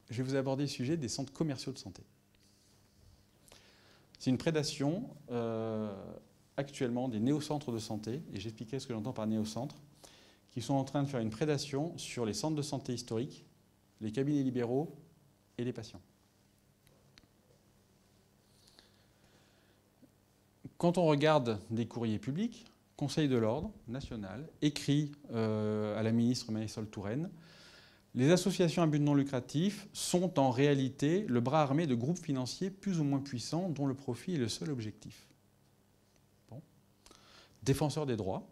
je vais vous aborder le sujet des centres commerciaux de santé. C'est une prédation actuellement des néocentres de santé, et j'expliquerai ce que j'entends par néocentre, qui sont en train de faire une prédation sur les centres de santé historiques, les cabinets libéraux et les patients. Quand on regarde des courriers publics, Conseil de l'ordre national écrit à la ministre Marisol Touraine, les associations à but non lucratif sont en réalité le bras armé de groupes financiers plus ou moins puissants dont le profit est le seul objectif. Bon. Défenseurs des droits.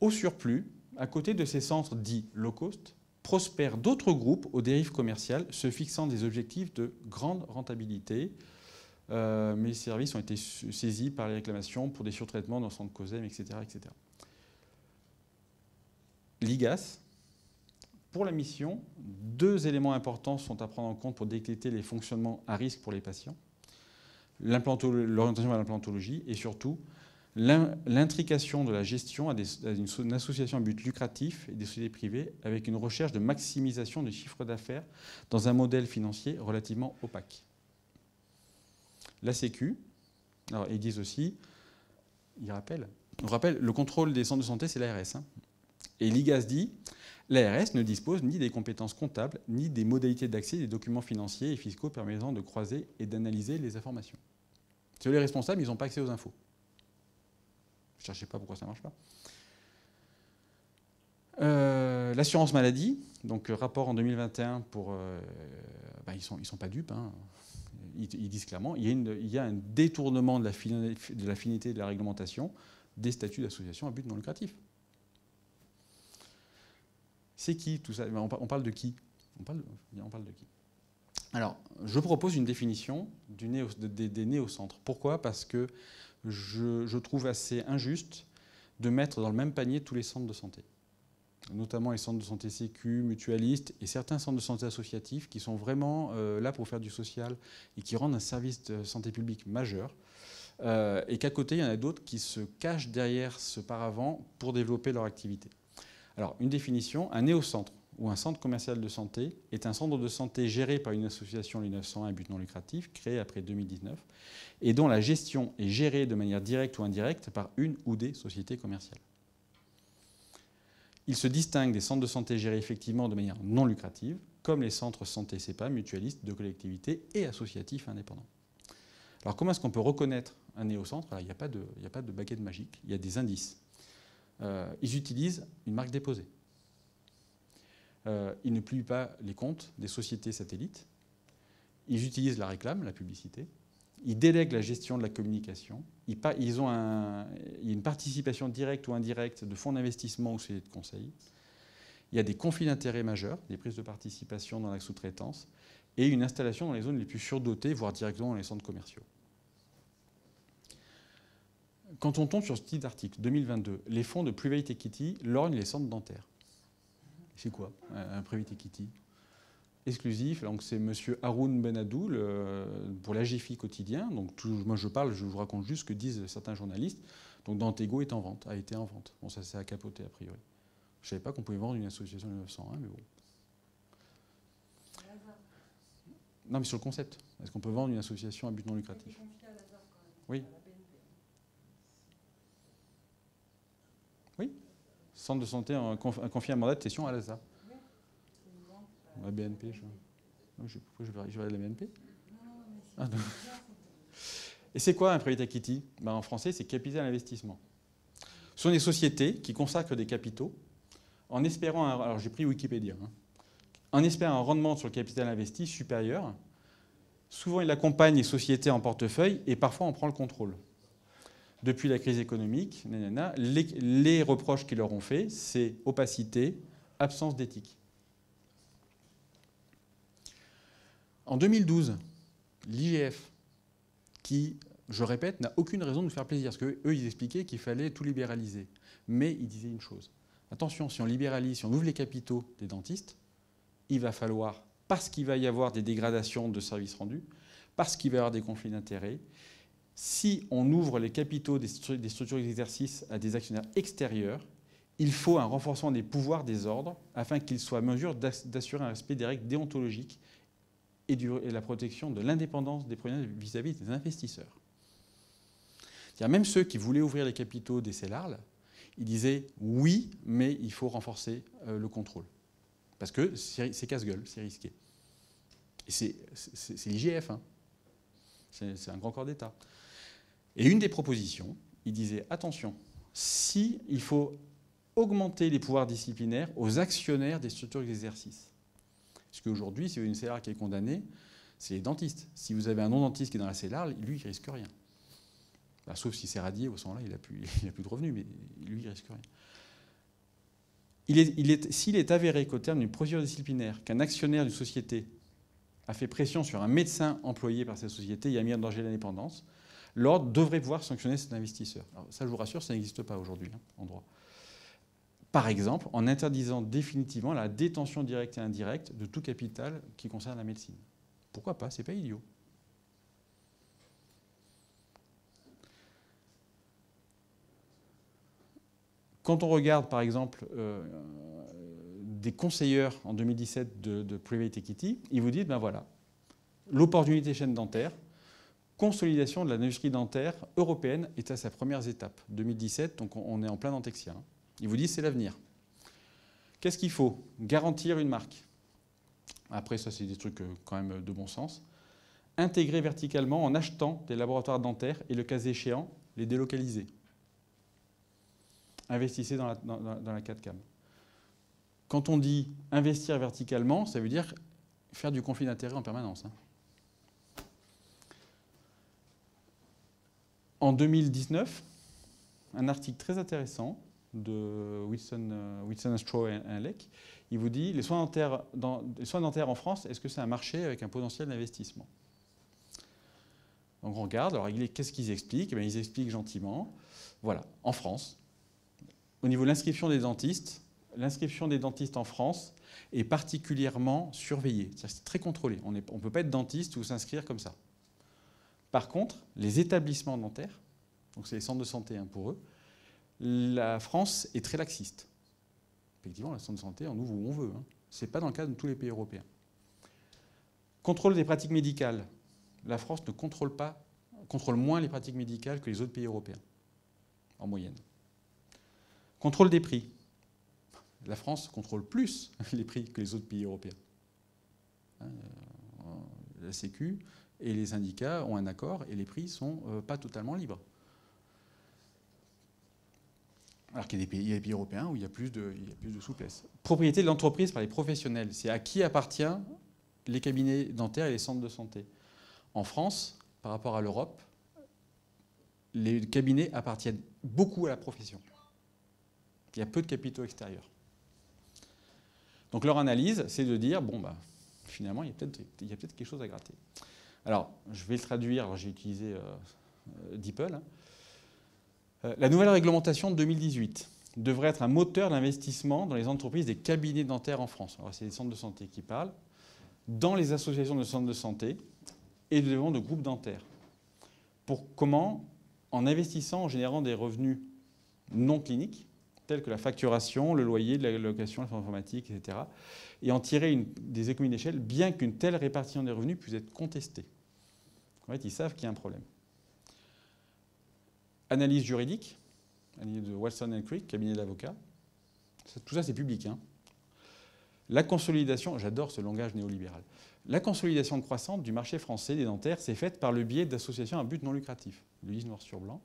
Au surplus, à côté de ces centres dits low cost, prospèrent d'autres groupes aux dérives commerciales se fixant des objectifs de grande rentabilité. Mais les services ont été saisis par les réclamations pour des surtraitements dans le centre COSEM, etc., etc. L'IGAS, pour la mission, 2 éléments importants sont à prendre en compte pour détecter les fonctionnements à risque pour les patients, l'orientation vers l'implantologie et surtout l'intrication de la gestion à une association à but lucratif et des sociétés privées avec une recherche de maximisation du chiffre d'affaires dans un modèle financier relativement opaque. La Sécu, alors ils disent aussi, on rappelle, le contrôle des centres de santé, c'est l'ARS. Hein. Et l'IGAS dit, l'ARS ne dispose ni des compétences comptables, ni des modalités d'accès des documents financiers et fiscaux permettant de croiser et d'analyser les informations. C'est eux les responsables, ils n'ont pas accès aux infos. Je ne cherchais pas pourquoi ça ne marche pas. L'assurance maladie, donc rapport en 2021 pour... ils ne sont pas dupes, hein. Ils disent clairement il y a un détournement de la finalité de la réglementation des statuts d'association à but non lucratif. C'est qui tout ça? On parle de qui? On parle de qui? Alors, je propose une définition des néocentres. Pourquoi? Parce que je trouve assez injuste de mettre dans le même panier tous les centres de santé, notamment les centres de santé sécu, mutualistes et certains centres de santé associatifs qui sont vraiment là pour faire du social et qui rendent un service de santé publique majeur. Et qu'à côté, il y en a d'autres qui se cachent derrière ce paravent pour développer leur activité. Alors, une définition, un néocentre ou un centre commercial de santé est un centre de santé géré par une association LU 901 à but non lucratif, créée après 2019, et dont la gestion est gérée de manière directe ou indirecte par une ou des sociétés commerciales. Il se distingue des centres de santé gérés effectivement de manière non lucrative, comme les centres santé CEPA, mutualistes, de collectivités et associatifs indépendants. Alors comment est-ce qu'on peut reconnaître un néocentre? Il n'y a pas de baguette magique, il y a des indices. Ils utilisent une marque déposée. Ils ne publient pas les comptes des sociétés satellites. Ils utilisent la réclame, la publicité. Ils délèguent la gestion de la communication. Il y a une participation directe ou indirecte de fonds d'investissement ou sociétés de conseil. Il y a des conflits d'intérêts majeurs, des prises de participation dans la sous-traitance et une installation dans les zones les plus surdotées, voire directement dans les centres commerciaux. Quand on tombe sur ce type d'article, 2022, les fonds de private equity lorgnent les centres dentaires. C'est quoi un private equity exclusif? Donc c'est M. Haroun Benadou pour l'AGFI quotidien. Donc moi je vous raconte juste ce que disent certains journalistes. Donc Dantego est en vente, a été en vente. Bon, ça s'est capoté a priori. Je ne savais pas qu'on pouvait vendre une association de 901, mais bon. Non, mais sur le concept. Est-ce qu'on peut vendre une association à but non lucratif? Oui. Oui. Centre de santé a confié un mandat de cession à l'ASA. La BNP, pourquoi je vais aller à la BNP? Et c'est quoi un private equity? En français, c'est capital investissement. Ce sont des sociétés qui consacrent des capitaux en espérant, alors j'ai pris Wikipédia, hein, en espérant un rendement sur le capital investi supérieur. Souvent, il accompagne les sociétés en portefeuille et parfois on prend le contrôle. Depuis la crise économique, les reproches qu'ils leur ont faits, c'est opacité, absence d'éthique. En 2012, l'IGF, qui, je répète, n'a aucune raison de nous faire plaisir, parce qu'eux, ils expliquaient qu'il fallait tout libéraliser. Mais ils disaient une chose. Attention, si on libéralise, si on ouvre les capitaux des dentistes, il va falloir, parce qu'il va y avoir des dégradations de services rendus, parce qu'il va y avoir des conflits d'intérêts, si on ouvre les capitaux des structures d'exercice à des actionnaires extérieurs, il faut un renforcement des pouvoirs des ordres afin qu'ils soient en mesure d'assurer un respect des règles déontologiques et la protection de l'indépendance des professionnels vis-à-vis des investisseurs. C'est-à-dire même ceux qui voulaient ouvrir les capitaux des CELARL, ils disaient oui, mais il faut renforcer le contrôle. Parce que c'est casse-gueule, c'est risqué. Et c'est l'IGF, hein. C'est un grand corps d'État. Et une des propositions, il disait attention, si il faut augmenter les pouvoirs disciplinaires aux actionnaires des structures d'exercice. Parce qu'aujourd'hui, si vous avez une CELARL qui est condamnée, c'est les dentistes. Si vous avez un non-dentiste qui est dans la CELARL, lui, il ne risque rien. Bah, sauf si c'est radié, au moment-là, il n'a plus de revenus, mais lui, il ne risque rien. S'il est avéré qu'au terme d'une procédure disciplinaire, qu'un actionnaire d'une société a fait pression sur un médecin employé par cette société et a mis en danger l'indépendance, l'ordre devrait pouvoir sanctionner cet investisseur. Alors ça, je vous rassure, ça n'existe pas aujourd'hui en droit. Par exemple, en interdisant définitivement la détention directe et indirecte de tout capital qui concerne la médecine. Pourquoi pas? C'est pas idiot. Quand on regarde, par exemple, des conseilleurs en 2017 de Private Equity, ils vous disent, ben voilà, l'opportunité chaîne dentaire, consolidation de l'industrie dentaire européenne est à sa première étape. 2017, donc on est en plein dentexia. Ils vous disent, c'est l'avenir. Qu'est-ce qu'il faut? Garantir une marque. Après, ça, c'est des trucs quand même de bon sens. Intégrer verticalement en achetant des laboratoires dentaires et, le cas échéant, les délocaliser. Investissez dans la 4CAM. Quand on dit investir verticalement, ça veut dire faire du conflit d'intérêts en permanence. En 2019, un article très intéressant de Wilson Straw et Lec, il vous dit les soins dentaires en France, est-ce que c'est un marché avec un potentiel d'investissement? Donc on regarde, alors qu'est-ce qu'ils expliquent? Ils expliquent gentiment, voilà, en France, au niveau de l'inscription des dentistes en France est particulièrement surveillée. C'est très contrôlé. On ne peut pas être dentiste ou s'inscrire comme ça. Par contre, les établissements dentaires, donc c'est les centres de santé pour eux, la France est très laxiste. Effectivement, les centres de santé, on ouvre où on veut. Ce n'est pas dans le cas de tous les pays européens. Contrôle des pratiques médicales. La France ne contrôle moins les pratiques médicales que les autres pays européens, en moyenne. Contrôle des prix. La France contrôle plus les prix que les autres pays européens. La Sécu et les syndicats ont un accord et les prix ne sont pas totalement libres. Alors qu'il y a des pays européens où il y a plus de souplesse. Propriété de l'entreprise par les professionnels. C'est à qui appartiennent les cabinets dentaires et les centres de santé. En France, par rapport à l'Europe, les cabinets appartiennent beaucoup à la profession. Il y a peu de capitaux extérieurs. Donc leur analyse, c'est de dire, bon, bah, finalement, il y a peut-être quelque chose à gratter. Alors, je vais le traduire, alors j'ai utilisé DeepL. La nouvelle réglementation de 2018 devrait être un moteur d'investissement dans les entreprises des cabinets dentaires en France. Alors, c'est les centres de santé qui parlent, dans les associations de centres de santé et de développement de groupes dentaires. Comment? En investissant, en générant des revenus non cliniques, tels que la facturation, le loyer, la location, l'informatique, etc., et en tirer des économies d'échelle, bien qu'une telle répartition des revenus puisse être contestée. En fait, ils savent qu'il y a un problème. Analyse juridique, analyse de Watson & Crick, cabinet d'avocats. Tout ça, c'est public. La consolidation, j'adore ce langage néolibéral. La consolidation croissante du marché français des dentaires s'est faite par le biais d'associations à but non lucratif, le disent noir sur blanc,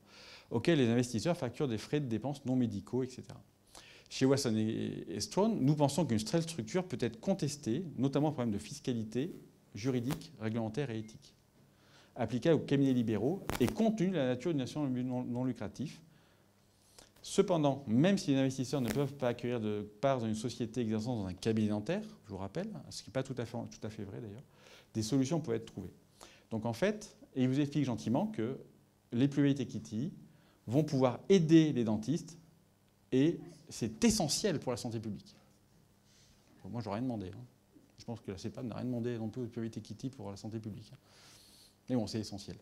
auxquels les investisseurs facturent des frais de dépenses non médicaux, etc. Chez Watson et Straw, nous pensons qu'une telle structure peut être contestée, notamment en problème de fiscalité, juridique, réglementaire et éthique, applicable aux cabinets libéraux et compte tenu de la nature d'une action à but non lucratif. Cependant, même si les investisseurs ne peuvent pas accueillir de part dans une société exerçant dans un cabinet dentaire, je vous rappelle, ce qui n'est pas tout à fait vrai d'ailleurs, des solutions peuvent être trouvées. Donc en fait, et il vous explique gentiment que les private equity vont pouvoir aider les dentistes et c'est essentiel pour la santé publique. Bon, moi, je n'ai rien demandé. Je pense que la CEPAM n'a rien demandé non plus aux private equity pour la santé publique. Mais bon, c'est essentiel.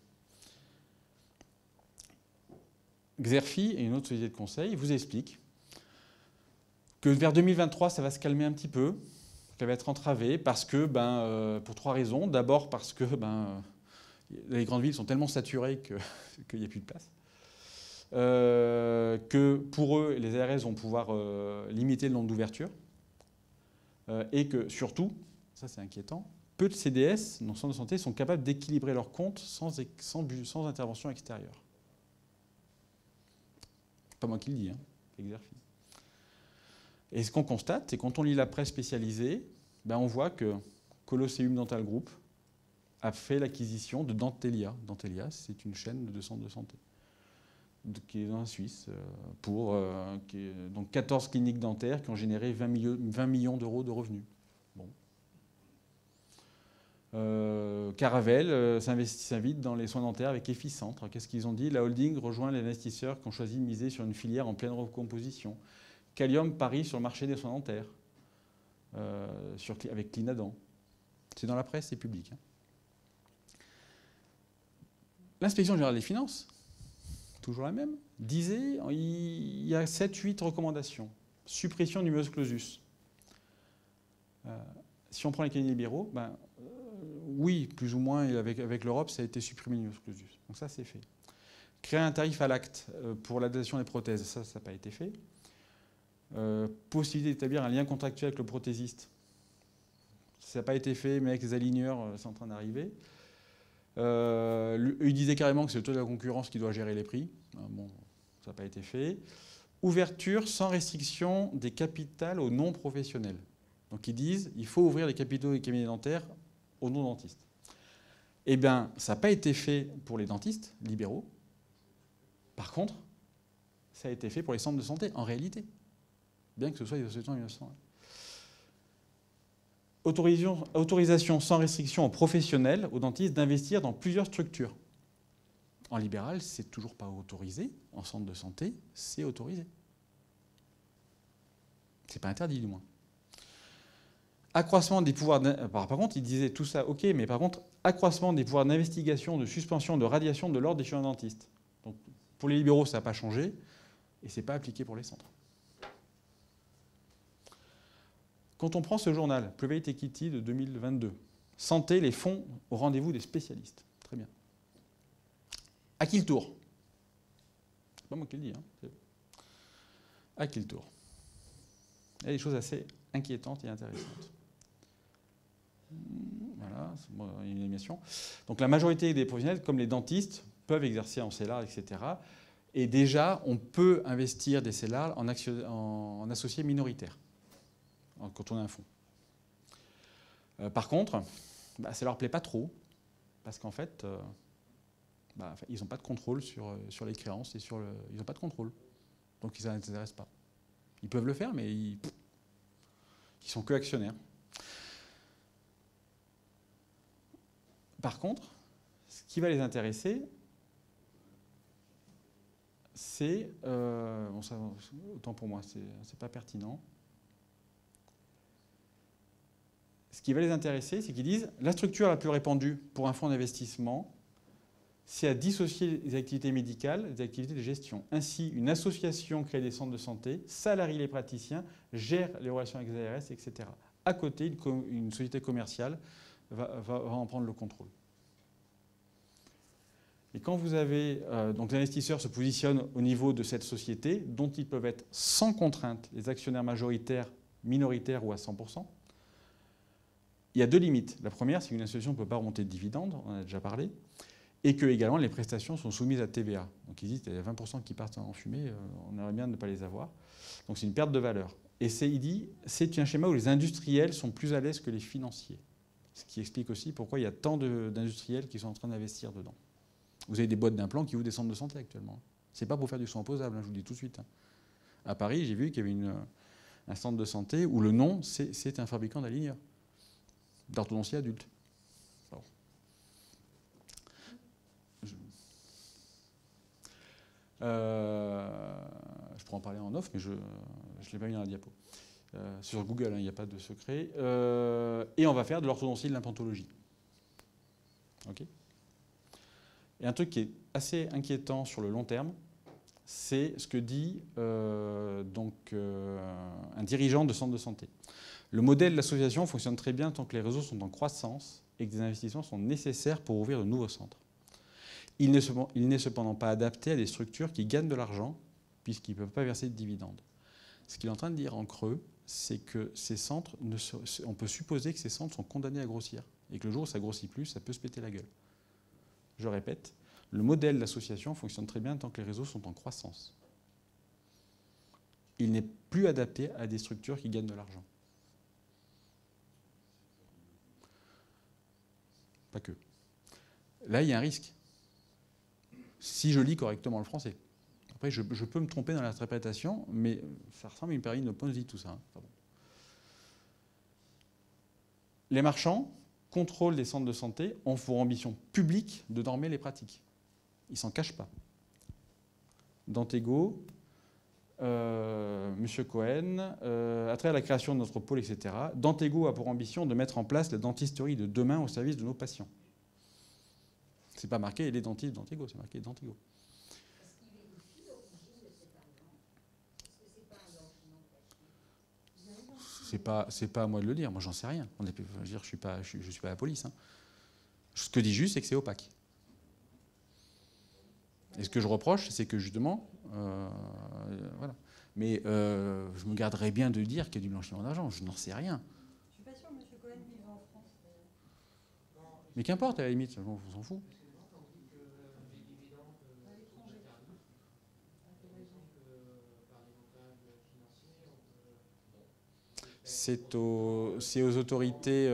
Xerfi et une autre société de conseil vous expliquent Que vers 2023, ça va se calmer un petit peu, qu'elle va être entravée, parce que, pour 3 raisons. D'abord parce que les grandes villes sont tellement saturées qu'il n'y a plus de place. Que pour eux, les ARS vont pouvoir limiter le nombre d'ouvertures. Et que surtout, ça c'est inquiétant, peu de CDS, donc centres de santé, sont capables d'équilibrer leurs comptes sans intervention extérieure. Pas moi qui le dis, hein, Exerfi. Et ce qu'on constate, c'est quand on lit la presse spécialisée, on voit que Colosseum Dental Group a fait l'acquisition de Dentelia. Dentelia, c'est une chaîne de centres de santé qui est en Suisse, donc 14 cliniques dentaires qui ont généré 20 millions d'euros de revenus. Bon. Caravelle s'invite dans les soins dentaires avec Efficentre. Qu'est-ce qu'ils ont dit? La holding rejoint les investisseurs qui ont choisi de miser sur une filière en pleine recomposition. Calium parie sur le marché des soins dentaires avec Clinadent. C'est dans la presse, c'est public. Hein. L'inspection générale des finances, toujours la même, disait il y a 7-8 recommandations. Suppression du numerus clausus. Si on prend les cabinets libéraux, oui, plus ou moins, avec l'Europe, ça a été supprimé le numerus clausus. Donc ça, c'est fait. Créer un tarif à l'acte pour l'adaptation des prothèses, ça n'a pas été fait. Possibilité d'établir un lien contractuel avec le prothésiste. Ça n'a pas été fait, mais avec les aligneurs, c'est en train d'arriver. Il disait carrément que c'est le taux de la concurrence qui doit gérer les prix. Bon, ça n'a pas été fait. Ouverture sans restriction des capitales aux non-professionnels. Donc ils disent il faut ouvrir les capitaux des cabinets dentaires aux non-dentistes. Eh bien, ça n'a pas été fait pour les dentistes libéraux. Par contre, ça a été fait pour les centres de santé, en réalité. Bien que ce soit les associations en 1900. Autorisation sans restriction aux professionnels, aux dentistes, d'investir dans plusieurs structures. En libéral, c'est toujours pas autorisé. En centre de santé, c'est autorisé. C'est pas interdit, du moins. Accroissement des pouvoirs... Par contre, il disait tout ça, ok, mais par contre, accroissement des pouvoirs d'investigation, de suspension, de radiation de l'ordre des chirurgiens dentistes. Donc, pour les libéraux, ça n'a pas changé, et c'est pas appliqué pour les centres. Quand on prend ce journal, Private Equity de 2022, santé, les fonds au rendez-vous des spécialistes. Très bien. À qui le tour? C'est pas moi qui le dis. Hein. À qui le tour? Il y a des choses assez inquiétantes et intéressantes. Voilà, c'est une animation. Donc la majorité des professionnels, comme les dentistes, peuvent exercer en CELAR, etc. Et déjà, on peut investir des CELAR en associés minoritaires, quand on a un fonds. Par contre, ça ne leur plaît pas trop, parce qu'en fait, ils n'ont pas de contrôle sur les créances, ils n'ont pas de contrôle. Donc ils ne s'intéressent pas. Ils peuvent le faire, mais ils sont que actionnaires. Par contre, ce qui va les intéresser, c'est... autant pour moi, c'est pas pertinent. Ce qui va les intéresser, c'est qu'ils disent la structure la plus répandue pour un fonds d'investissement, c'est à dissocier les activités médicales des activités de gestion. Ainsi, une association crée des centres de santé, salarie les praticiens, gère les relations avec les ARS, etc. À côté, une société commerciale va en prendre le contrôle. Et quand vous avez... donc l'investisseur se positionne au niveau de cette société, dont ils peuvent être sans contrainte les actionnaires majoritaires, minoritaires ou à 100%. Il y a deux limites. La première, c'est qu'une association ne peut pas remonter de dividendes, on en a déjà parlé, et que également les prestations sont soumises à TVA. Donc ils disent qu'il y a 20% qui partent en fumée, on aimerait bien ne pas les avoir. Donc c'est une perte de valeur. Et il dit c'est un schéma où les industriels sont plus à l'aise que les financiers. Ce qui explique aussi pourquoi il y a tant d'industriels qui sont en train d'investir dedans. Vous avez des boîtes d'implants qui ouvrent des centres de santé actuellement. Ce n'est pas pour faire du soin opposable, je vous le dis tout de suite. À Paris, j'ai vu qu'il y avait un centre de santé où le nom, c'est un fabricant d'aligneurs, d'orthodontie adulte. Bon. Je pourrais en parler en off, mais je ne l'ai pas mis dans la diapo. Sur Google, il n'y a pas de secret. Et on va faire de l'orthodontie et de l'implantologie. OK ? Et un truc qui est assez inquiétant sur le long terme, C'est ce que dit un dirigeant de centre de santé. Le modèle de l'association fonctionne très bien tant que les réseaux sont en croissance et que des investissements sont nécessaires pour ouvrir de nouveaux centres. Il n'est cependant pas adapté à des structures qui gagnent de l'argent puisqu'ils ne peuvent pas verser de dividendes. Ce qu'il est en train de dire en creux, c'est que ces centres, on peut supposer que ces centres sont condamnés à grossir et que le jour où ça grossit plus, ça peut se péter la gueule. Je répète, le modèle d'association fonctionne très bien tant que les réseaux sont en croissance. Il n'est plus adapté à des structures qui gagnent de l'argent. Pas que. Là, il y a un risque. Si je lis correctement le français. Après, je peux me tromper dans l'interprétation, mais ça ressemble à une pyramide de Ponzi, tout ça. Hein. Pardon. Les marchands contrôlent des centres de santé ont pour ambition publique de normer les pratiques. Ils ne s'en cachent pas. Dantego, M. Cohen, à travers la création de notre pôle, etc., Dantego a pour ambition de mettre en place la dentisterie de demain au service de nos patients. C'est pas marqué les dentistes Dantego, c'est marqué Dantego. C'est pas à moi de le dire, moi j'en sais rien. Je suis pas la police. Hein. Ce que dit juste, c'est que c'est opaque. Et ce que je reproche, c'est que justement, voilà. Mais je me garderais bien de dire qu'il y a du blanchiment d'argent. Je n'en sais rien. Je ne suis pas sûre que M. Cohen vive en France. Mais qu'importe, à la limite, on s'en fout. C'est aux autorités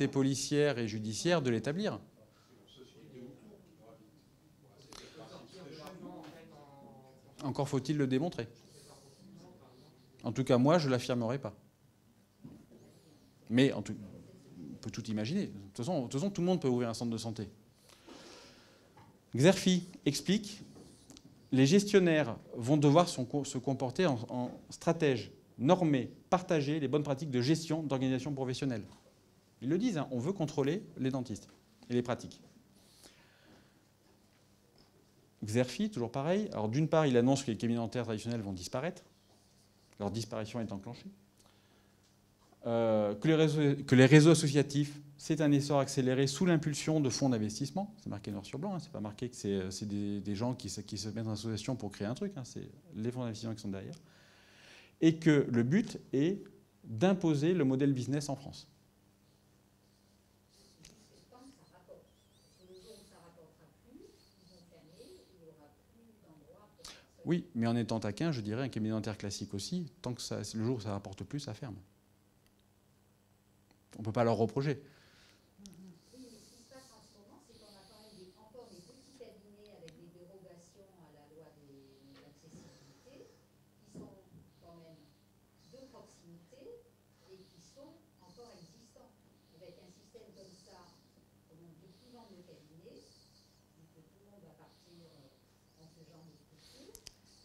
policières et judiciaires de l'établir. Encore faut-il le démontrer. En tout cas, moi, je ne l'affirmerai pas. Mais on peut tout imaginer. De toute façon, tout le monde peut ouvrir un centre de santé. Xerfi explique, les gestionnaires vont devoir se comporter en stratège, normer, partager les bonnes pratiques de gestion d'organisation professionnelle. Ils le disent, hein, on veut contrôler les dentistes et les pratiques. Xerfi, toujours pareil. Alors d'une part, il annonce que les cabinets dentaires traditionnels vont disparaître. Leur disparition est enclenchée. Que les réseaux associatifs, c'est un essor accéléré sous l'impulsion de fonds d'investissement. C'est marqué noir sur blanc, hein, c'est pas marqué que c'est des gens qui se mettent en association pour créer un truc, hein, c'est les fonds d'investissement qui sont derrière. Et que le but est d'imposer le modèle business en France. Oui, mais en étant taquin, je dirais un cabinet dentaire classique aussi, tant que le jour où ça ne rapporte plus, ça ferme. On ne peut pas leur reprocher. Oui, mais ce qui se passe en ce moment, c'est qu'on a quand même encore des petits cabinets avec des dérogations à la loi d'accessibilité qui sont quand même de proximité et qui sont encore existants. Avec un système comme ça, on ne peut plus vendre le cabinet, vu que tout le monde va partir dans ce genre de structure.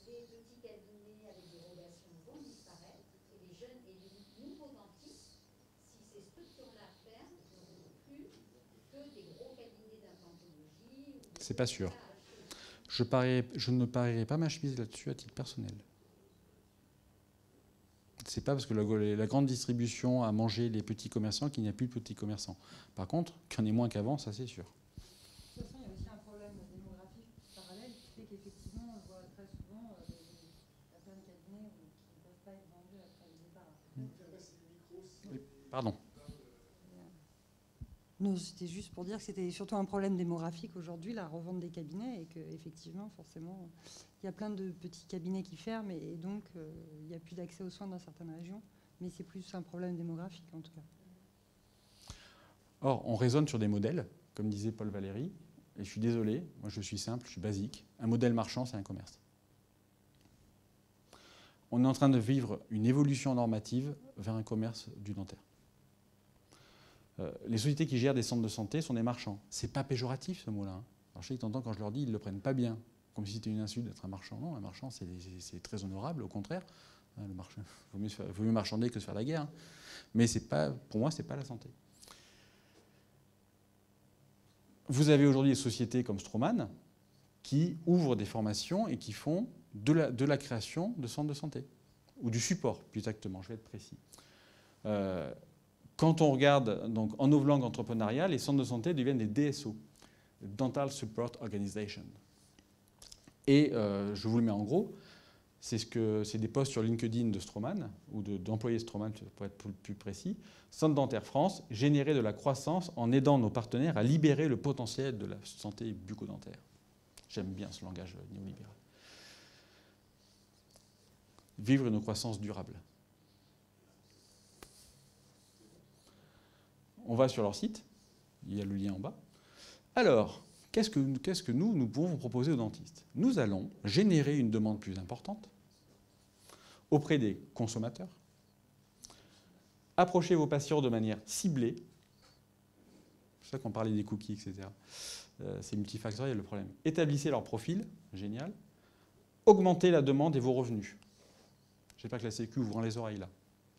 Les petits cabinets avec dérogations vont disparaître et les jeunes et les nouveaux dentistes, si ces structures-là ferment, ne seront plus que des gros cabinets d'implantologie. C'est pas sûr. Je ne parierai pas ma chemise là-dessus à titre personnel. C'est pas parce que la grande distribution a mangé les petits commerçants qu'il n'y a plus de petits commerçants. Par contre, qu'il y en ait moins qu'avant, ça c'est sûr. De toute façon, il y a aussi un problème démographique parallèle qui fait qu'effectivement, on voit très souvent plein de cabinets qui ne peuvent pas être vendus après le départ. Pardon. Non, c'était juste pour dire que c'était surtout un problème démographique aujourd'hui, la revente des cabinets, et qu'effectivement, forcément, il y a plein de petits cabinets qui ferment, et donc il n'y a plus d'accès aux soins dans certaines régions, mais c'est plus un problème démographique en tout cas. Or, on raisonne sur des modèles, comme disait Paul Valéry, et je suis désolé, moi je suis simple, je suis basique. Un modèle marchand, c'est un commerce. On est en train de vivre une évolution normative vers un commerce du dentaire. Les sociétés qui gèrent des centres de santé sont des marchands. C'est pas péjoratif ce mot-là. Hein. Alors je sais que t'entends quand je leur dis, ils ne le prennent pas bien, comme si c'était une insulte d'être un marchand. Non, un marchand c'est très honorable, au contraire. Il vaut mieux marchander que de faire la guerre. Hein. Mais pour moi, ce n'est pas la santé. Vous avez aujourd'hui des sociétés comme Straumann qui ouvrent des formations et qui font de la création de centres de santé, ou du support, plus exactement, je vais être précis. Quand on regarde donc, en novlangue entrepreneuriale, les centres de santé deviennent des DSO, Dental Support Organization. Et je vous le mets en gros, c'est des posts sur LinkedIn de Stroman, ou d'employés Stroman pour être plus précis. Centre dentaire France, générer de la croissance en aidant nos partenaires à libérer le potentiel de la santé bucco-dentaire. J'aime bien ce langage néolibéral. Vivre une croissance durable. On va sur leur site, il y a le lien en bas. Alors, qu'est-ce que nous pouvons proposer aux dentistes? Nous allons générer une demande plus importante auprès des consommateurs, approcher vos patients de manière ciblée. C'est ça qu'on parlait des cookies, etc. C'est multifactoriel le problème. Établissez leur profil, génial. Augmentez la demande et vos revenus. Je ne sais pas que la Sécu vous rend les oreilles là.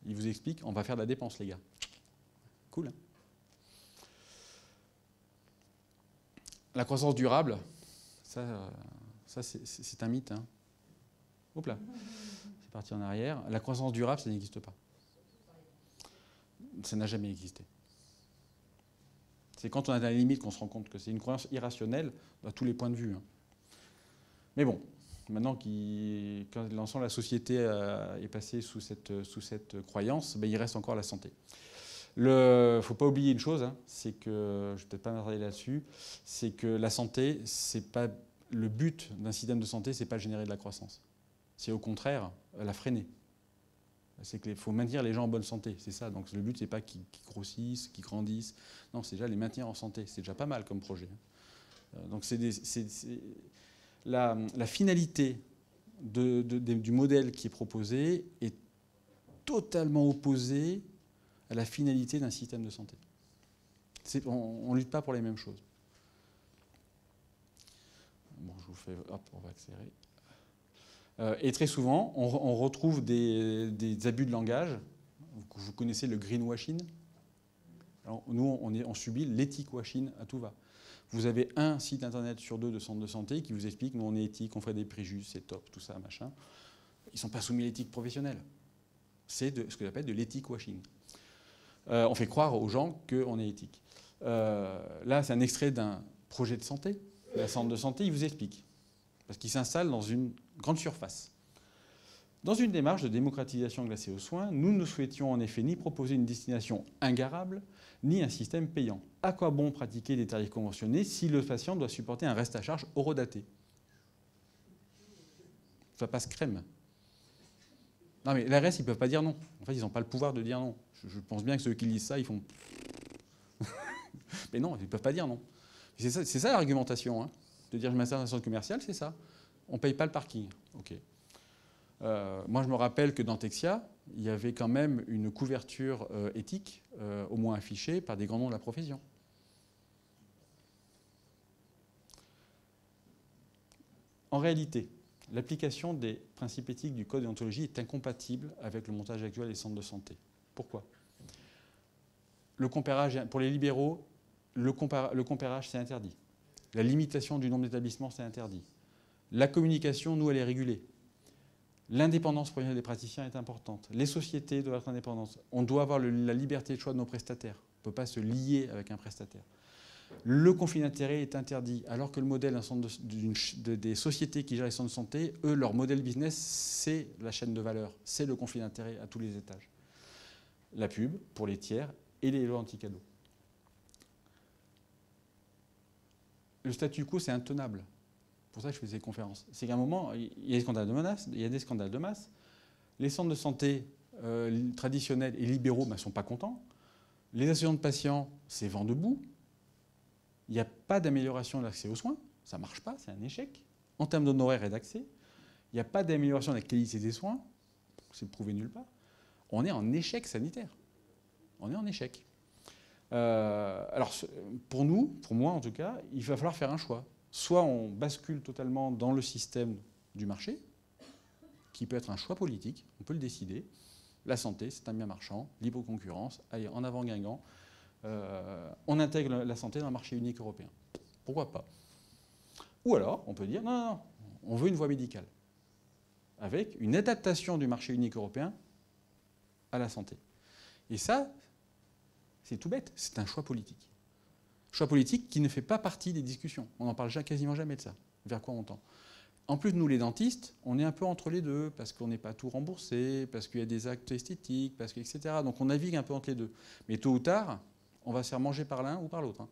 Il vous explique, on va faire de la dépense les gars. Cool, hein? La croissance durable, ça c'est un mythe. Hein. Hop là, c'est parti en arrière. La croissance durable, ça n'existe pas. Ça n'a jamais existé. C'est quand on a la limite qu'on se rend compte que c'est une croyance irrationnelle à tous les points de vue. Hein. Mais bon, maintenant quand l'ensemble de la société est passé sous cette croyance, ben, il reste encore la santé. Il ne faut pas oublier une chose, hein, c'est que, je ne vais peut-être pas m'attarder là-dessus, c'est que la santé, c'est pas, le but d'un système de santé, c'est pas de générer de la croissance. C'est au contraire la freiner. C'est qu'il faut maintenir les gens en bonne santé, c'est ça. Donc le but, c'est pas qu'ils grossissent, qu'ils grandissent. Non, c'est déjà les maintenir en santé. C'est déjà pas mal comme projet. Donc la finalité du modèle qui est proposé est totalement opposée à la finalité d'un système de santé. On ne lutte pas pour les mêmes choses. Bon, je vous fais... Hop, on va accélérer. Et très souvent, on retrouve des abus de langage. Vous connaissez le greenwashing. Alors, nous, on subit l'éthique washing à tout va. Vous avez un site internet sur 2 de centre de santé qui vous explique, nous on est éthique, on fait des préjus, c'est top, tout ça, machin. Ils ne sont pas soumis à l'éthique professionnelle. C'est ce que j'appelle de l'éthique washing. On fait croire aux gens qu'on est éthique. Là, c'est un extrait d'un projet de santé. Le centre de santé, il vous explique. Parce qu'il s'installe dans une grande surface. Dans une démarche de démocratisation de l'accès aux soins, nous ne souhaitions en effet ni proposer une destination ingarable, ni un système payant. À quoi bon pratiquer des tarifs conventionnés si le patient doit supporter un reste à charge horodaté? Ça passe crème. Non mais l'ARS, ils ne peuvent pas dire non. En fait, ils n'ont pas le pouvoir de dire non. Je pense bien que ceux qui lisent ça, ils font... Mais non, ils ne peuvent pas dire non. C'est ça l'argumentation. Hein. De dire je m'installe dans un centre commercial, c'est ça. On ne paye pas le parking. Ok. Moi, je me rappelle que dans Texia, il y avait quand même une couverture éthique, au moins affichée, par des grands noms de la profession. En réalité, l'application des principes éthiques du code de déontologie est incompatible avec le montage actuel des centres de santé. Pourquoi? Le compérage, pour les libéraux, le compérage, c'est interdit. La limitation du nombre d'établissements, c'est interdit. La communication, nous, elle est régulée. L'indépendance professionnelle des praticiens est importante. Les sociétés doivent être indépendantes. On doit avoir la liberté de choix de nos prestataires. On ne peut pas se lier avec un prestataire. Le conflit d'intérêts est interdit, alors que le modèle des sociétés qui gèrent les centres de santé, eux, leur modèle business, c'est la chaîne de valeur, c'est le conflit d'intérêts à tous les étages. La pub pour les tiers et les lots anti-cadeaux. Le statu quo, c'est intenable. C'est pour ça que je fais ces conférences. C'est qu'à un moment, il y a des scandales de menaces, il y a des scandales de masse. Les centres de santé traditionnels et libéraux ne sont pas contents. Les associations de patients, c'est vent debout. Il n'y a pas d'amélioration de l'accès aux soins. Ça ne marche pas, c'est un échec. En termes d'honoraires et d'accès, il n'y a pas d'amélioration de la qualité des soins. C'est prouvé nulle part. On est en échec sanitaire. On est en échec. Alors, pour nous, pour moi en tout cas, il va falloir faire un choix. Soit on bascule totalement dans le système du marché, qui peut être un choix politique, on peut le décider. La santé, c'est un bien marchand, libre concurrence, allez, en avant Guingamp. On intègre la santé dans le marché unique européen. Pourquoi pas? Ou alors, on peut dire, non, non, non, on veut une voie médicale, avec une adaptation du marché unique européen à la santé. Et ça, c'est tout bête, c'est un choix politique. Choix politique qui ne fait pas partie des discussions. On n'en parle quasiment jamais de ça. Vers quoi on tend? En plus, nous, les dentistes, on est un peu entre les deux, parce qu'on n'est pas tout remboursé, parce qu'il y a des actes esthétiques, parce que, etc. Donc on navigue un peu entre les deux. Mais tôt ou tard, on va se faire manger par l'un ou par l'autre.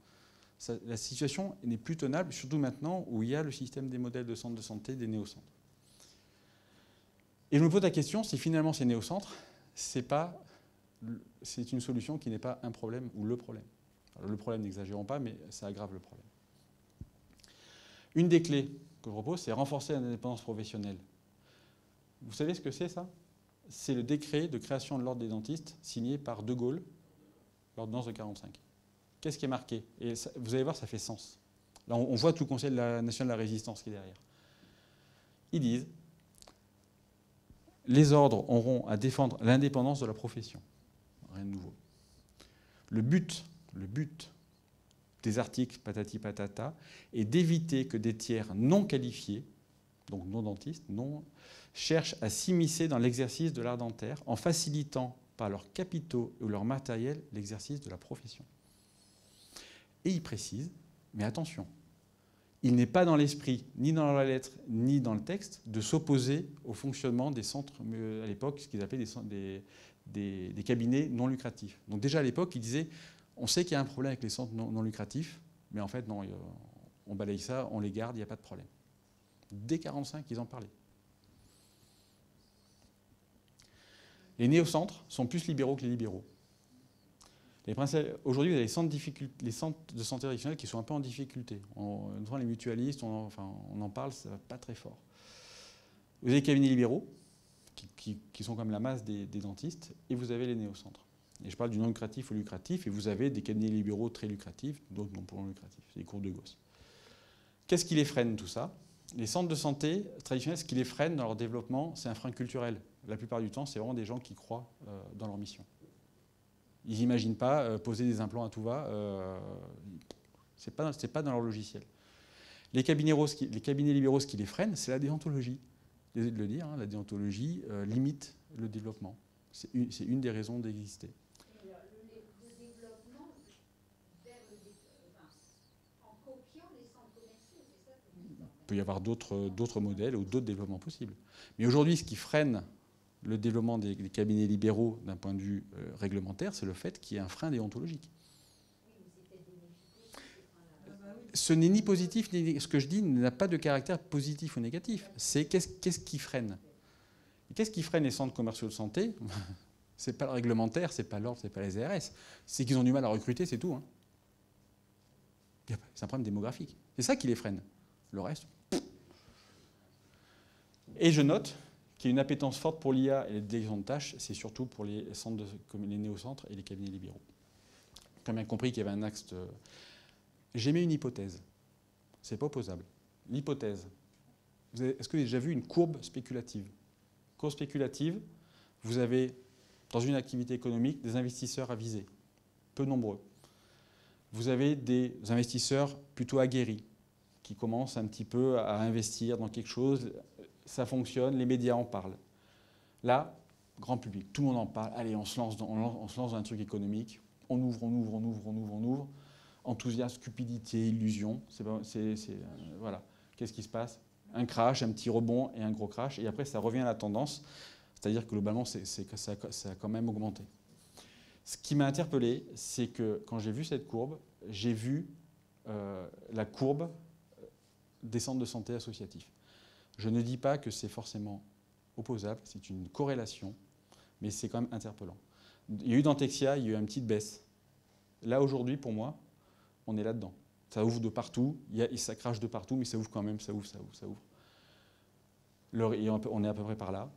La situation n'est plus tenable, surtout maintenant où il y a le système des modèles de centres de santé, des néocentres. Et je me pose la question si finalement ces néocentres, c'est une solution qui n'est pas un problème ou le problème. Alors, le problème, n'exagérons pas, mais ça aggrave le problème. Une des clés que je propose, c'est renforcer l'indépendance professionnelle. Vous savez ce que c'est, ça? C'est le décret de création de l'ordre des dentistes signé par De Gaulle, l'ordonnance de 1945. Qu'est-ce qui est marqué? Et ça, vous allez voir, ça fait sens. Là, on voit tout le Conseil national de la résistance qui est derrière. Ils disent les ordres auront à défendre l'indépendance de la profession. Rien de nouveau. Le but des articles patati patata est d'éviter que des tiers non qualifiés, donc non dentistes, cherchent à s'immiscer dans l'exercice de l'art dentaire en facilitant par leurs capitaux ou leur matériel l'exercice de la profession. Et il précise, mais attention, il n'est pas dans l'esprit, ni dans la lettre, ni dans le texte, de s'opposer au fonctionnement des centres, à l'époque, ce qu'ils appelaient des cabinets non lucratifs. Donc déjà à l'époque, ils disaient, on sait qu'il y a un problème avec les centres non lucratifs, mais en fait, non, on balaye ça, on les garde, il n'y a pas de problème. Dès 1945, ils en parlaient. Les néocentres sont plus libéraux que les libéraux. Aujourd'hui, vous avez les centres de santé traditionnels qui sont un peu en difficulté. Les mutualistes, on en parle, ça ne va pas très fort. Vous avez les cabinets libéraux, qui sont comme la masse des dentistes, et vous avez les néocentres. Et je parle du non lucratif au lucratif, et vous avez des cabinets libéraux très lucratifs, d'autres non pour non lucratifs, c'est les cours de Gauss. Qu'est-ce qui les freine, tout ça? Les centres de santé traditionnels, ce qui les freine dans leur développement, c'est un frein culturel. La plupart du temps, c'est vraiment des gens qui croient dans leur mission. Ils n'imaginent pas poser des implants à tout va. Ce n'est pas dans leur logiciel. Les cabinets libéraux, ce qui les freine, c'est la déontologie. Désolé de le dire, la déontologie limite le développement. C'est une des raisons d'exister. Le développement en copiant les centres commerciaux, c'est ça que vous dites? Il peut y avoir d'autres modèles ou d'autres développements possibles. Mais aujourd'hui, ce qui freine le développement des cabinets libéraux d'un point de vue réglementaire, c'est le fait qu'il y ait un frein déontologique. Ce n'est ni positif, ni ce que je dis n'a pas de caractère positif ou négatif. C'est qu'est-ce qui freine? Qu'est-ce qui freine les centres commerciaux de santé? C'est pas le réglementaire, c'est pas l'ordre, c'est pas les ARS. C'est qu'ils ont du mal à recruter, c'est tout. C'est un problème démographique. C'est ça qui les freine. Le reste. Et je note qu'il y a une appétence forte pour l'IA et les délégations de tâches, c'est surtout pour les néocentres et les cabinets libéraux. J'ai bien compris qu'il y avait un axe. J'émets une hypothèse. C'est pas opposable. L'hypothèse. Est-ce que vous avez déjà vu une courbe spéculative? Courbe spéculative, vous avez, dans une activité économique, des investisseurs avisés, peu nombreux. Vous avez des investisseurs plutôt aguerris, qui commencent un petit peu à investir dans quelque chose. Ça fonctionne, les médias en parlent. Là, grand public, tout le monde en parle. Allez, on se lance dans un truc économique. On ouvre. Enthousiasme, cupidité, illusion. Voilà. Qu'est-ce qui se passe? Un crash, un petit rebond et un gros crash. Et après, ça revient à la tendance. C'est-à-dire que globalement, ça a quand même augmenté. Ce qui m'a interpellé, c'est que quand j'ai vu cette courbe, j'ai vu la courbe des centres de santé associatifs. Je ne dis pas que c'est forcément opposable, c'est une corrélation, mais c'est quand même interpellant. Il y a eu dans Dentexia, il y a eu une petite baisse. Là, aujourd'hui, pour moi, on est là-dedans. Ça ouvre de partout, ça crache de partout, mais ça ouvre quand même, ça ouvre. On est à peu près par là.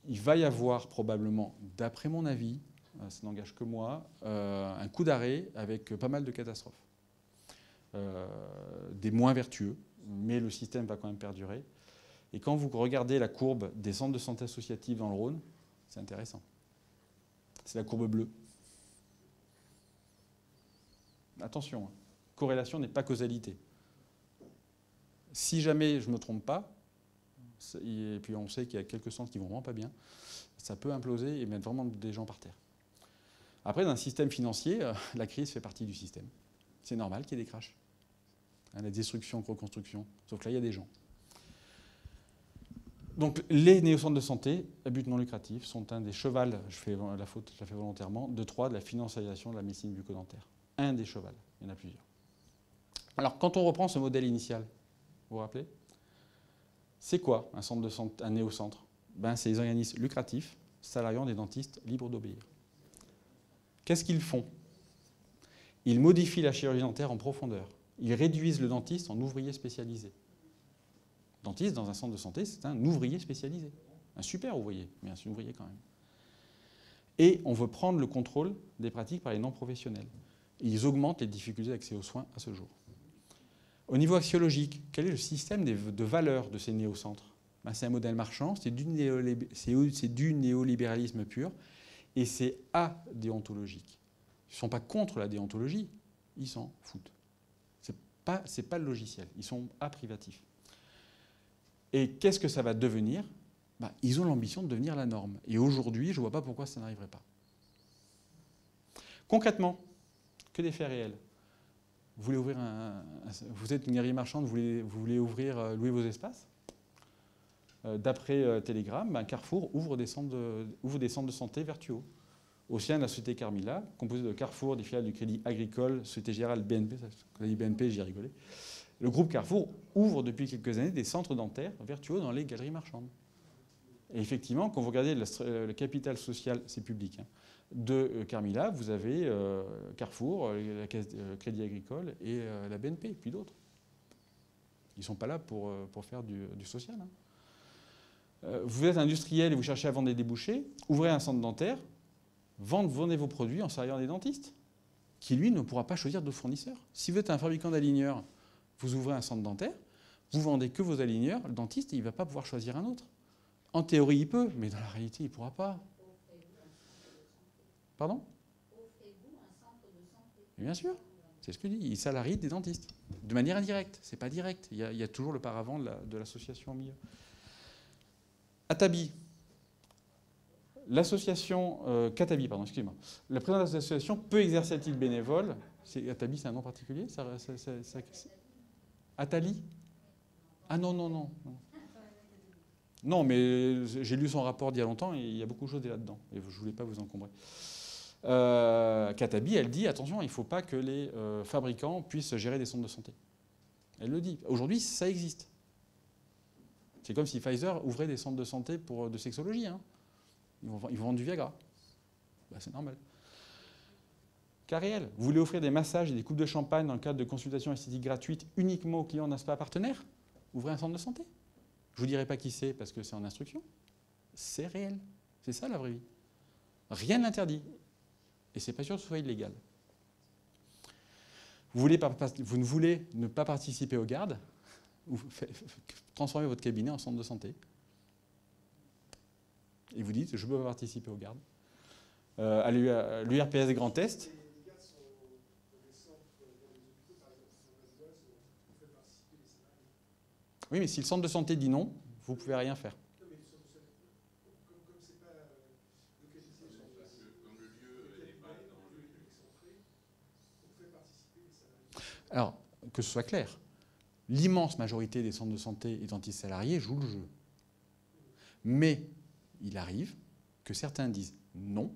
Il va y avoir probablement, d'après mon avis, ça n'engage que moi, un coup d'arrêt avec pas mal de catastrophes. Des moins vertueux, mais le système va quand même perdurer. Et quand vous regardez la courbe des centres de santé associatifs dans le Rhône, c'est intéressant. C'est la courbe bleue. Attention, corrélation n'est pas causalité. Si jamais je ne me trompe pas, et puis on sait qu'il y a quelques centres qui vont vraiment pas bien, ça peut imploser et mettre vraiment des gens par terre. Après, dans un système financier, la crise fait partie du système. C'est normal qu'il y ait des crashs. La destruction, reconstruction. Sauf que là, il y a des gens. Donc, les néocentres de santé, à but non lucratif, sont un des chevals, je fais la faute, je la fais volontairement, de Troie de la financiarisation de la médecine bucco-dentaire. Un des chevals. Il y en a plusieurs. Alors, quand on reprend ce modèle initial, vous vous rappelez? C'est quoi un centre de santé, un néocentre? C'est les organismes lucratifs, salariant des dentistes libres d'obéir. Qu'est-ce qu'ils font? Ils modifient la chirurgie dentaire en profondeur. Ils réduisent le dentiste en ouvrier spécialisé. Le dentiste, dans un centre de santé, c'est un ouvrier spécialisé. Un super ouvrier, mais un ouvrier quand même. Et on veut prendre le contrôle des pratiques par les non-professionnels. Ils augmentent les difficultés d'accès aux soins à ce jour. Au niveau axiologique, quel est le système de valeurs de ces néocentres? C'est un modèle marchand, c'est du néolibéralisme pur, et c'est adéontologique. Ils ne sont pas contre la déontologie, ils s'en foutent. Ce n'est pas le logiciel, ils sont aprivatifs. Et qu'est-ce que ça va devenir? Ils ont l'ambition de devenir la norme. Et aujourd'hui, je ne vois pas pourquoi ça n'arriverait pas. Concrètement, que des faits réels. Vous voulez ouvrir vous êtes une galerie marchande, vous voulez louer vos espaces? D'après Telegram, Carrefour ouvre des centres de santé vertueux. Au sein de la société Carmila, composée de Carrefour, des filiales du Crédit Agricole, Société Générale, BNP, quand on a dit BNP, j'ai rigolé. Le groupe Carrefour ouvre depuis quelques années des centres dentaires vertueux dans les galeries marchandes. Et effectivement, quand vous regardez le capital social, c'est public, de Carmila, vous avez Carrefour, la Caisse Crédit Agricole et la BNP, et puis d'autres. Ils ne sont pas là pour faire du social. Vous êtes industriel et vous cherchez à vendre des débouchés, ouvrez un centre dentaire, vendez vos produits en salariant des dentistes, qui lui ne pourra pas choisir d'autres fournisseurs. Si vous êtes un fabricant d'aligneurs, vous ouvrez un centre dentaire, vous vendez que vos aligneurs, le dentiste, il ne va pas pouvoir choisir un autre. En théorie, il peut, mais dans la réalité, il ne pourra pas. Pardon? Offrez-vous un centre de santé? Bien sûr, c'est ce que je dis. Il salarie des dentistes, de manière indirecte. Ce n'est pas direct. Il y a toujours le paravent de l'association au milieu. Atabi. L'association Katabi, pardon, excusez-moi. Le président de l'association peut exercer à titre bénévole. Atabi, c'est un nom particulier? Atali? Ah non, non, non. Non, mais j'ai lu son rapport d'il y a longtemps et il y a beaucoup de choses là-dedans. Et je ne voulais pas vous encombrer. Katabi, elle dit, attention, il ne faut pas que les fabricants puissent gérer des centres de santé. Elle le dit. Aujourd'hui, ça existe. C'est comme si Pfizer ouvrait des centres de santé de sexologie. Ils vont vendre du Viagra. C'est normal. Cas réel. Vous voulez offrir des massages et des coupes de champagne dans le cadre de consultations esthétiques gratuites uniquement aux clients d'un spa partenaire? Ouvrez un centre de santé. Je ne vous dirai pas qui c'est parce que c'est en instruction. C'est réel. C'est ça la vraie vie. Rien n'interdit. Et c'est pas sûr que ce soit illégal. Vous ne voulez ne pas participer aux gardes, ou transformer votre cabinet en centre de santé. Et vous dites, je ne peux pas participer aux gardes. À l'URPS Grand Est. Oui, mais si le centre de santé dit non, vous ne pouvez rien faire. Alors, que ce soit clair, l'immense majorité des centres de santé et dentistes salariés jouent le jeu. Mais il arrive que certains disent non,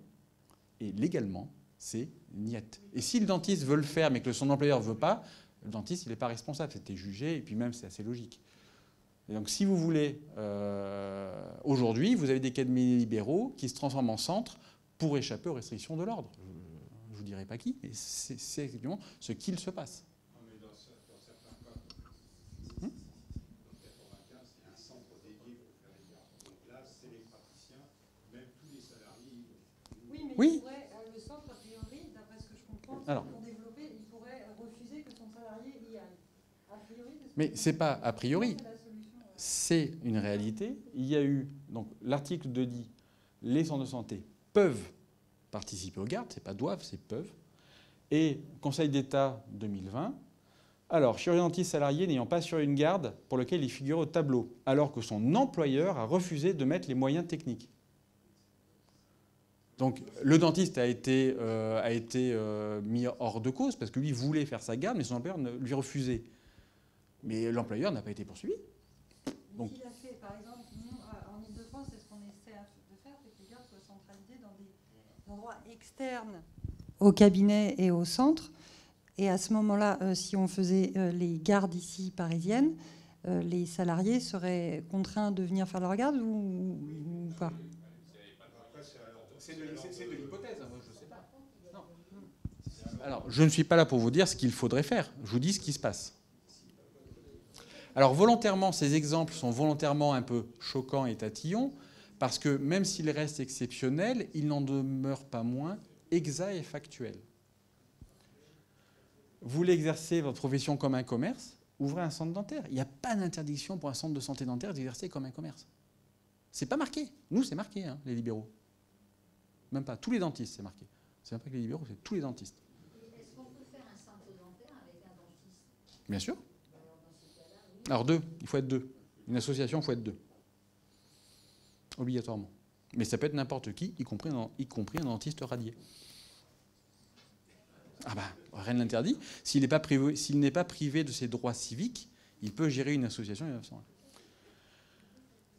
et légalement, c'est niette. Et si le dentiste veut le faire, mais que son employeur ne veut pas, le dentiste, il n'est pas responsable. C'était jugé, et puis même, c'est assez logique. Et donc, si vous voulez, aujourd'hui, vous avez des cabinets libéraux qui se transforment en centres pour échapper aux restrictions de l'ordre. Je ne vous dirai pas qui, mais c'est exactement ce qu'il se passe. Non, mais dans certains cas, dans 95, il y a un centre dédié pour faire les gardes. Donc là, c'est les praticiens, même tous les salariés. Oui, mais le centre, a priori, d'après ce que je comprends, pour développer, il pourrait refuser que son salarié y aille. A priori, mais ce n'est pas a priori. C'est une réalité. Il y a eu, donc l'article 2 dit, les centres de santé peuvent participer aux gardes, c'est pas doivent, c'est peuvent. Et Conseil d'État 2020 Alors, chirurgien dentiste salarié n'ayant pas assuré une garde pour lequel il figure au tableau, alors que son employeur a refusé de mettre les moyens techniques. Donc, le dentiste a été mis hors de cause parce que lui voulait faire sa garde, mais son employeur lui refusait. Mais l'employeur n'a pas été poursuivi. Donc, il a fait, par exemple, nous, en Ile-de-France, c'est ce qu'on essaie de faire, c'est que les gardes soient centralisés dans des endroits externes au cabinet et au centre. Et à ce moment-là, si on faisait les gardes ici parisiennes, les salariés seraient contraints de venir faire leur garde ou pas? C'est de l'hypothèse, moi je ne sais pas. Non. Alors, je ne suis pas là pour vous dire ce qu'il faudrait faire. Je vous dis ce qui se passe. Alors, volontairement, ces exemples sont volontairement un peu choquants et tatillons, parce que même s'ils restent exceptionnels, ils n'en demeurent pas moins exacts et factuels. Vous voulez exercer votre profession comme un commerce, ouvrez un centre dentaire. Il n'y a pas d'interdiction pour un centre de santé dentaire d'exercer comme un commerce. C'est pas marqué. Nous, c'est marqué, hein, les libéraux. Même pas. Tous les dentistes, c'est marqué. C'est même pas que les libéraux, c'est tous les dentistes. Est-ce qu'on peut faire un centre dentaire avec un dentiste? Bien sûr. Alors, dans ces cas-là, oui. Alors deux, il faut être deux. Une association, il faut être deux. Obligatoirement. Mais ça peut être n'importe qui, y compris un dentiste radié. Ah ben, rien ne l'interdit. S'il n'est pas privé de ses droits civiques, il peut gérer une association 1901.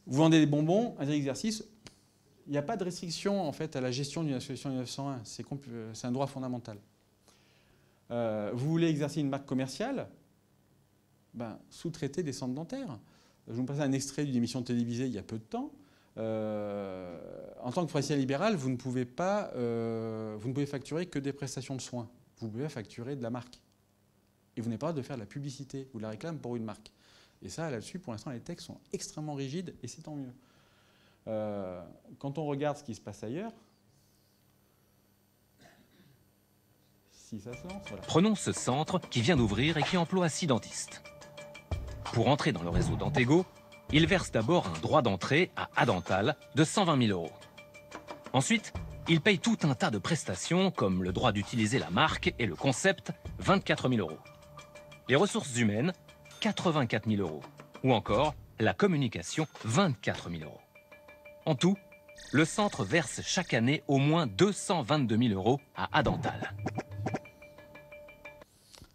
Vous vendez des bonbons, un exercice, il n'y a pas de restriction en fait à la gestion d'une association 1901. C'est un droit fondamental. Vous voulez exercer une marque commerciale, ben, sous-traitez des centres dentaires. Je vous passe un extrait d'une émission télévisée il y a peu de temps. En tant que professionnel libéral, vous ne pouvez facturer que des prestations de soins. Vous pouvez facturer de la marque. Et vous n'avez pas le droit de faire de la publicité ou de la réclame pour une marque. Et ça, là-dessus, pour l'instant, les textes sont extrêmement rigides et c'est tant mieux. Quand on regarde ce qui se passe ailleurs, si ça se lance, voilà. Prenons ce centre qui vient d'ouvrir et qui emploie 6 dentistes. Pour entrer dans le réseau Dantego, il verse d'abord un droit d'entrée à Adental de 120 000 €. Ensuite, il paye tout un tas de prestations comme le droit d'utiliser la marque et le concept, 24 000 €. Les ressources humaines, 84 000 €. Ou encore la communication, 24 000 €. En tout, le centre verse chaque année au moins 222 000 € à Adental.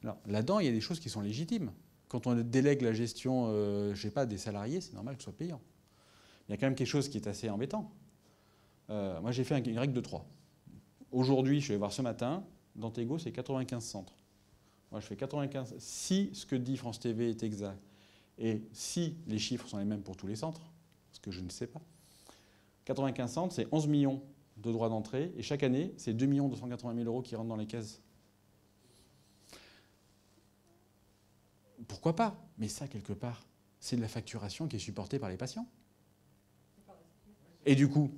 Alors, là-dedans, il y a des choses qui sont légitimes. Quand on délègue la gestion, je sais pas, des salariés, c'est normal que ce soit payant. Il y a quand même quelque chose qui est assez embêtant. Moi, j'ai fait une règle de 3. Aujourd'hui, je vais voir ce matin, Dantego, c'est 95 centres. Moi, je fais 95. Si ce que dit France TV est exact, et si les chiffres sont les mêmes pour tous les centres, ce que je ne sais pas, 95 centres, c'est 11 millions de droits d'entrée, et chaque année, c'est 2 280 000 € qui rentrent dans les caisses. Pourquoi pas? Mais ça, quelque part, c'est de la facturation qui est supportée par les patients. Et du coup,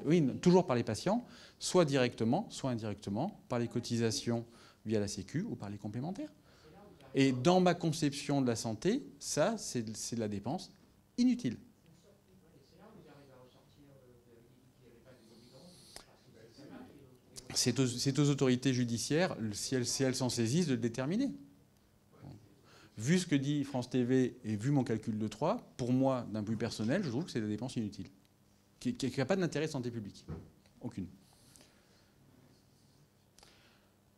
oui, toujours par les patients, soit directement, soit indirectement, par les cotisations via la Sécu ou par les complémentaires. Et dans ma conception de la santé, ça, c'est de la dépense inutile. C'est aux autorités judiciaires, si elles s'en saisissent, de le déterminer. Vu ce que dit France TV et vu mon calcul de 3, pour moi, d'un point de vue personnel, je trouve que c'est des dépenses inutiles, qui n'a pas d'intérêt de santé publique. Aucune.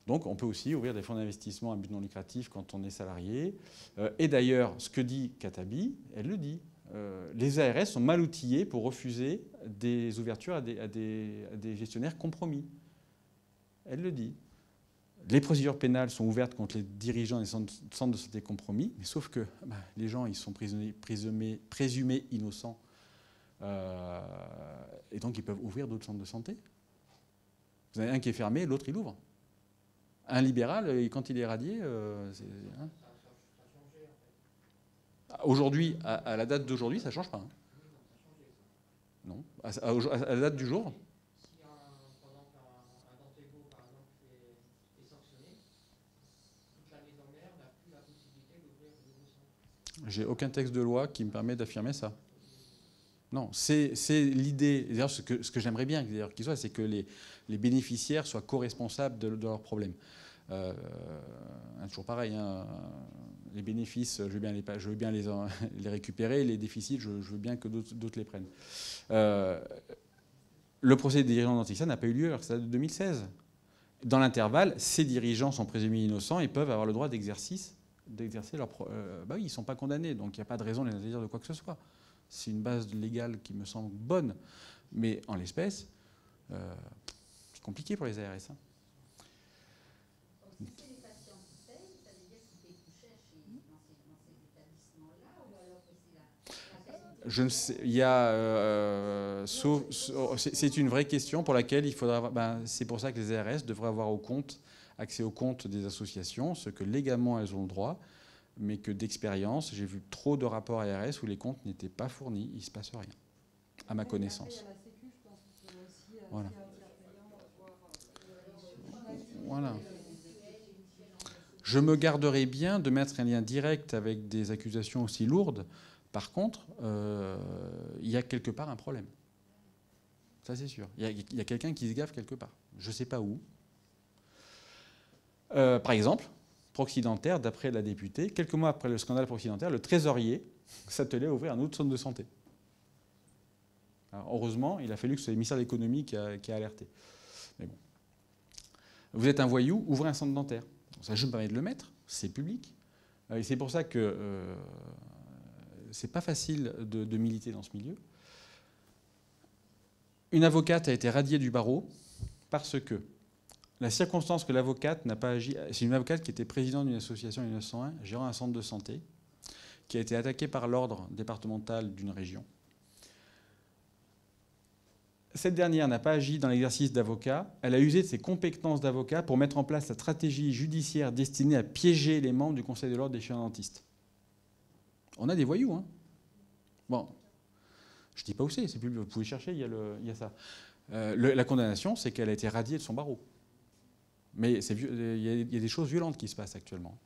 Donc on peut aussi ouvrir des fonds d'investissement à but non lucratif quand on est salarié. Et d'ailleurs, ce que dit Katabi, elle le dit. Les ARS sont mal outillés pour refuser des ouvertures à des gestionnaires compromis. Elle le dit. Les procédures pénales sont ouvertes contre les dirigeants des centres de santé compromis, mais sauf que les gens ils sont présumés innocents et donc ils peuvent ouvrir d'autres centres de santé. Vous avez un qui est fermé, l'autre il ouvre. Un libéral, quand il est radié, hein. Aujourd'hui, à la date d'aujourd'hui, ça ne change pas. Hein. Non. À la date du jour. J'ai aucun texte de loi qui me permet d'affirmer ça. Non, c'est l'idée. D'ailleurs, ce que j'aimerais bien qu'il soit, c'est que les bénéficiaires soient co-responsables de leurs problèmes. Toujours pareil, hein, les bénéfices, je veux bien les récupérer, les déficits, je veux bien que d'autres les prennent. Le procès des dirigeants d'Antixa n'a pas eu lieu, alors que ça date de 2016. Dans l'intervalle, ces dirigeants sont présumés innocents et peuvent avoir le droit d'exercer leur... bah oui, ils ne sont pas condamnés, donc il n'y a pas de raison de les interdire de quoi que ce soit. C'est une base légale qui me semble bonne. Mais en l'espèce, c'est compliqué pour les ARS. Hein. Donc, si c'est les patients qui payent, ça veut dire qu'ils payent plus cher dans ces établissements-là, ou alors que c'est la Je ne sais, il y a, c'est une vraie question pour laquelle il faudra. C'est pour ça que les ARS devraient avoir accès aux comptes des associations, ce que légalement elles ont le droit, mais que d'expérience, j'ai vu trop de rapports ARS où les comptes n'étaient pas fournis, il ne se passe rien, à ma connaissance. Voilà. Voilà. Je me garderai bien de mettre un lien direct avec des accusations aussi lourdes. Par contre, il y a quelque part un problème. Ça, c'est sûr. Il y a quelqu'un qui se gaffe quelque part. Je ne sais pas où. Par exemple, Proxy-Dentaire, d'après la députée, quelques mois après le scandale Proxy-Dentaire, le trésorier s'attelait à ouvrir un autre centre de santé. Alors, heureusement, il a fallu que ce soit le ministère de l'Économie qui a alerté. Mais bon. Vous êtes un voyou, ouvrez un centre dentaire. Ça, je me permets de le mettre, c'est public. Et c'est pour ça que c'est pas facile de militer dans ce milieu. Une avocate a été radiée du barreau parce que la circonstance que l'avocate n'a pas agi... C'est une avocate qui était présidente d'une association en 1901, gérant un centre de santé, qui a été attaquée par l'ordre départemental d'une région. Cette dernière n'a pas agi dans l'exercice d'avocat. Elle a usé de ses compétences d'avocat pour mettre en place la stratégie judiciaire destinée à piéger les membres du Conseil de l'ordre des chirurgiens dentistes. On a des voyous, hein. Bon, je ne dis pas où c'est, plus, vous pouvez chercher, il y a ça. La condamnation, c'est qu'elle a été radiée de son barreau. Mais il y a des choses violentes qui se passent actuellement.